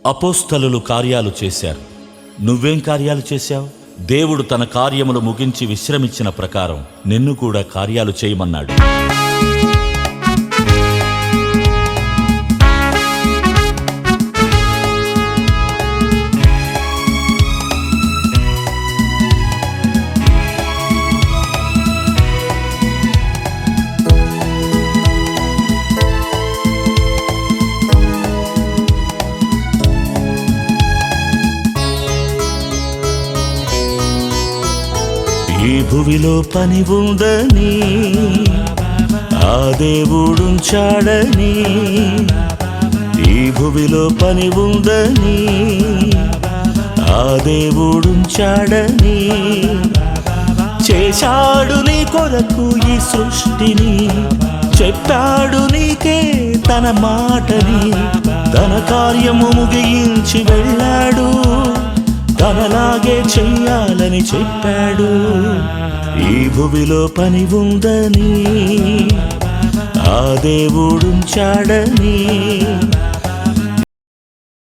అపోస్తలులు కార్యాలు చేశారు. నువ్వేం కార్యాలు చేశావు? దేవుడు తన కార్యములు ముగించి విశ్రమించిన ప్రకారం నిన్ను కూడా కార్యాలు చేయమన్నాడు. ఈ భువిలో పని ఉందని ఆ దేవుడుంచాడని, ఈ భువిలో పని ఉందని ఆ దేవుడుంచాడని, చేశాడు నీ కొరకు ఈ సృష్టిని, చెప్పాడు నీకే తన మాటని, తన కార్యము ముగించి వెళ్ళాడు, తనలాగే చెయ్యాలని చెప్పాడు. ఈ భువిలో పని ఉందని ఆ దేవుడుంచాడని,